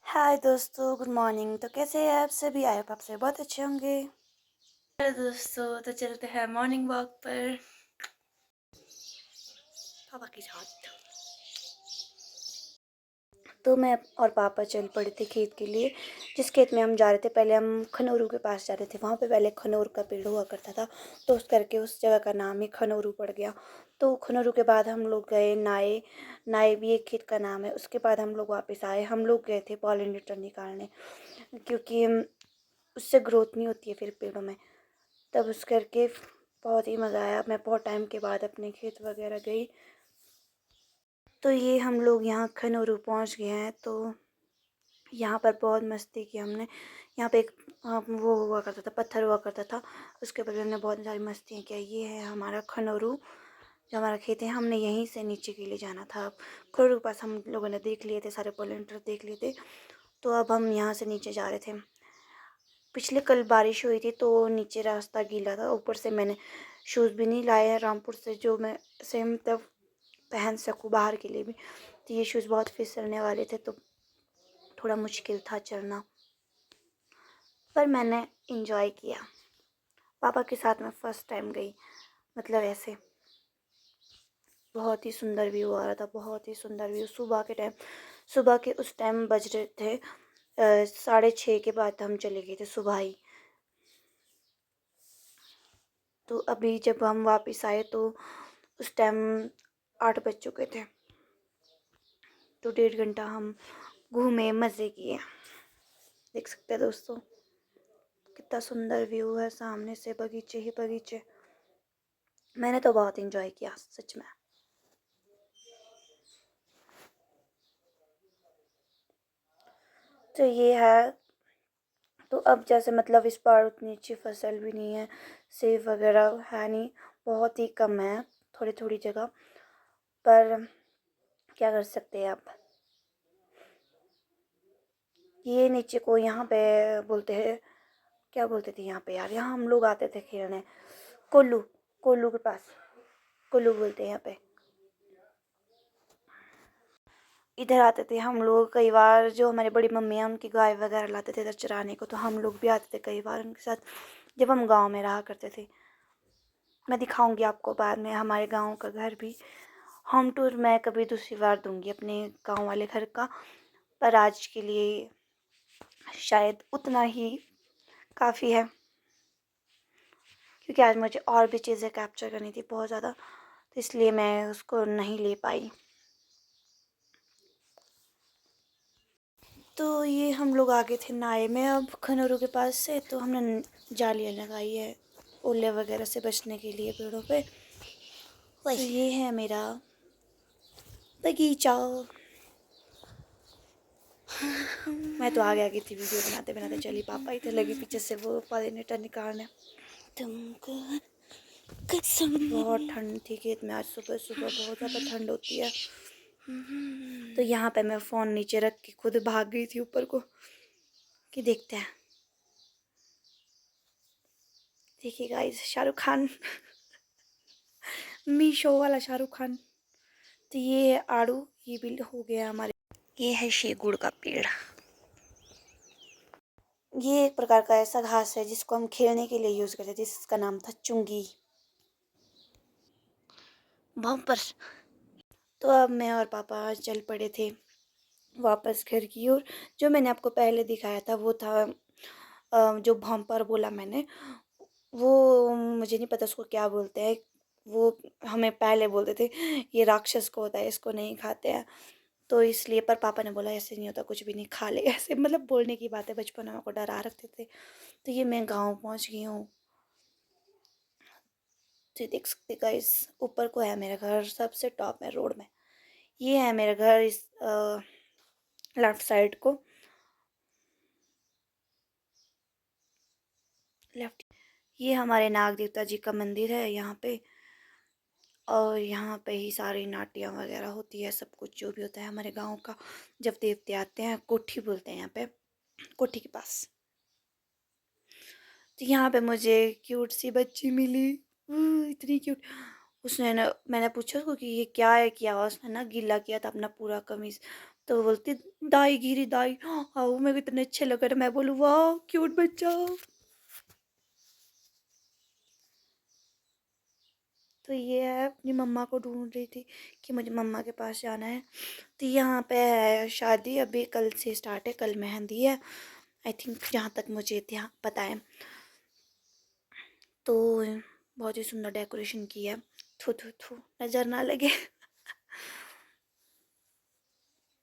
हाय दोस्तों, good morning. तो कैसे हैं आप सभी? आई होप आप सभी बहुत अच्छे होंगे। हेलो दोस्तों, तो चलते हैं मॉर्निंग वॉक पर पापा के साथ। तो मैं और पापा चल पड़े थे खेत के लिए। जिस खेत में हम जा रहे थे, पहले हम खनौरू के पास जा रहे थे। वहाँ पे पहले खनौर का पेड़ हुआ करता था, तो उस करके उस जगह का नाम ही खनौरू पड़ गया। तो खनौरू के बाद हम लोग गए नाए। नाए भी एक खेत का नाम है। उसके बाद हम लोग वापस आए। हम लोग गए थे पॉलिनेटर निकालने, क्योंकि उससे ग्रोथ नहीं होती है फिर पेड़ों में। तब उस करके बहुत ही मज़ा आया। मैं बहुत टाइम के बाद अपने खेत वगैरह गई। तो ये हम लोग यहाँ खनौरू पहुँच गए हैं। तो यहाँ पर बहुत मस्ती की हमने। यहाँ पे एक वो हुआ करता था, पत्थर हुआ करता था, उसके ऊपर भी हमने बहुत सारी मस्तियाँ किया। ये है हमारा खनौरू, जो हमारा खेत है। हमने यहीं से नीचे के लिए जाना था। खनौरू के पास हम लोगों ने देख लिए थे, सारे पोलेंटर देख लिए थे। तो अब हम यहाँ से नीचे जा रहे थे। पिछले कल बारिश हुई थी तो नीचे रास्ता गीला था। ऊपर से मैंने शूज़ भी नहीं लाए हैं रामपुर से, जो मैं सेम तब पहन सकूँ बाहर के लिए भी। तो ये शूज़ बहुत फिसलने वाले थे, तो थोड़ा मुश्किल था चलना, पर मैंने इंजॉय किया। पापा के साथ मैं फ़र्स्ट टाइम गई, मतलब ऐसे। बहुत ही सुंदर व्यू आ रहा था, बहुत ही सुंदर व्यू। सुबह के उस टाइम बज रहे थे 6:30 के बाद हम चले गए थे सुबह ही। तो अभी जब हम वापस आए तो उस टाइम 8 बज चुके थे। तो 1.5 घंटा हम घूमे, मज़े किए। देख सकते हैं दोस्तों, कितना सुंदर व्यू है। सामने से बगीचे ही बगीचे। मैंने तो बहुत इंजॉय किया सच में। तो ये है। तो अब जैसे मतलब इस बार उतनी अच्छी फसल भी नहीं है, सेब वगैरह है नहीं, बहुत ही कम है, थोड़ी थोड़ी जगह। पर क्या कर सकते हैं आप। ये नीचे को यहाँ पे बोलते हैं, क्या बोलते थे यहाँ पे यार, यहाँ हम लोग आते थे खेलने। कोल्लू, कोल्लू के पास कोल्लू बोलते हैं यहाँ पे। इधर आते थे हम लोग कई बार। जो हमारी बड़ी मम्मी है, उनकी गाय वगैरह लाते थे इधर चराने को, तो हम लोग भी आते थे कई बार उनके साथ, जब हम गांव में रहा करते थे। मैं दिखाऊंगी आपको बाद में हमारे गांव का घर भी। होम टूर मैं कभी दूसरी बार दूंगी अपने गांव वाले घर का, पर आज के लिए शायद उतना ही काफ़ी है, क्योंकि आज मुझे और भी चीज़ें कैप्चर करनी थी बहुत ज़्यादा, तो इसलिए मैं उसको नहीं ले पाई। तो ये हम लोग आगे थे नाए में अब खनौरू के पास से। तो हमने जालियाँ लगाई है ओले वगैरह से बचने के लिए पेड़ों पे। तो ये है मेरा बगीचा। मैं तो आगे आगे थी वीडियो बनाते बनाते चली, पापा इधर लगी पीछे से वो पॉलिनेटर निकालने। तुमको कसम। बहुत ठंड थी खेत में आज, सुबह सुबह बहुत ज़्यादा ठंड होती है। तो यहाँ पे मैं फ़ोन नीचे रख के खुद भाग गई थी ऊपर को कि देखते हैं। देखिए गाइस, शाहरुख खान मीशो वाला शाहरुख खान। तो ये है आड़ू, ये भी हो गया हमारे। ये है शेगुड़ का पेड़। ये एक प्रकार का ऐसा घास है जिसको हम खेलने के लिए यूज़ करते थे, जिसका नाम था चुंगी। बम्पर। तो अब मैं और पापा चल पड़े थे वापस घर की ओर। जो मैंने आपको पहले दिखाया था वो था जो बम्पर बोला मैंने, वो मुझे नहीं पता उसको क्या बोलते हैं। वो हमें पहले बोलते थे ये राक्षस को होता है, इसको नहीं खाते हैं। तो इसलिए, पर पापा ने बोला ऐसे नहीं होता, कुछ भी नहीं खा ले ऐसे, मतलब बोलने की बात है, बचपन में हमको डरा रखते थे। तो ये मैं गाँव पहुँच गई हूँ। तो देख सकते गाइस, ऊपर को है मेरा घर, सबसे टॉप में रोड में। ये है मेरा घर इस लेफ्ट साइड को, लेफ्ट। ये हमारे नाग देवता जी का मंदिर है यहाँ पे। और यहाँ पे ही सारी नाटियाँ वगैरह होती है, सब कुछ जो भी होता है हमारे गांव का। जब देवते आते हैं, कोठी बोलते हैं यहाँ पे, कोठी के पास। तो यहाँ पे मुझे क्यूट सी बच्ची मिली, इतनी क्यूट। उसने ना, मैंने पूछा उसको कि ये क्या है, किया हुआ उसने ना, गीला किया था अपना पूरा कमीज। तो वो बोलती दाई गिरी दाई। हाँ वो मेरे को इतने अच्छे लग रहे, मैं बोलूँ वाह क्यूट बच्चा। तो ये है, अपनी मम्मा को ढूंढ रही थी कि मुझे मम्मा के पास जाना है। तो यहाँ पे है शादी, अभी कल से स्टार्ट है, कल मेहंदी है आई थिंक, जहाँ तक मुझे ध्यान पता है। तो बहुत ही सुंदर डेकोरेशन की है। थू थू थू, नज़र ना लगे।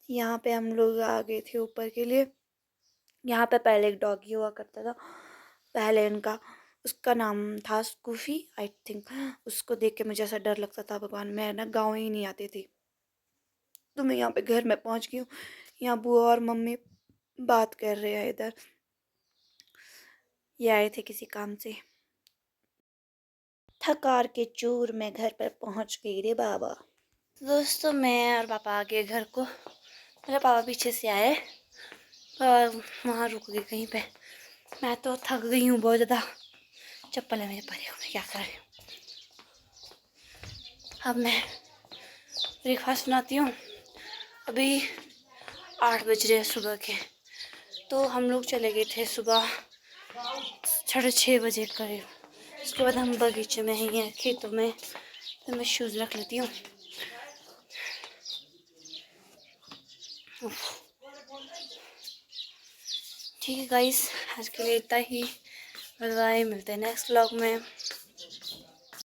यहाँ पे हम लोग आ गए थे ऊपर के लिए। यहाँ पे पहले एक डॉगी हुआ करता था, पहले इनका, उसका नाम था स्कूफी आई थिंक। उसको देख के मुझे ऐसा डर लगता था, भगवान मैं ना गाँव ही नहीं आती थी। तो मैं यहाँ पे घर में पहुँच गई हूँ। यहाँ बुआ और मम्मी बात कर रहे हैं इधर, ये आए थे किसी काम से। थकार के चूर मैं घर पर पहुँच गई रे बाबा। तो दोस्तों मैं और पापा आ गए घर को। मेरे पापा पीछे से आए और वहाँ रुक गए कहीं पे। मैं तो थक गई हूँ बहुत ज़्यादा, चप्पल है मेरे परे हुए, क्या कर रही हूँ। अब मैं ब्रेकफास्ट बनाती हूँ। अभी 8 बज रहे हैं सुबह के। तो हम लोग चले गए थे सुबह 6:30 बजे करीब। उसके बाद हम बगीचे में ही हैं, खेतों में। तो मैं शूज़ रख लेती हूँ। ठीक है गाइस, आज के लिए इतना ही। बाय बाय, मिलते हैं नेक्स्ट व्लॉग में।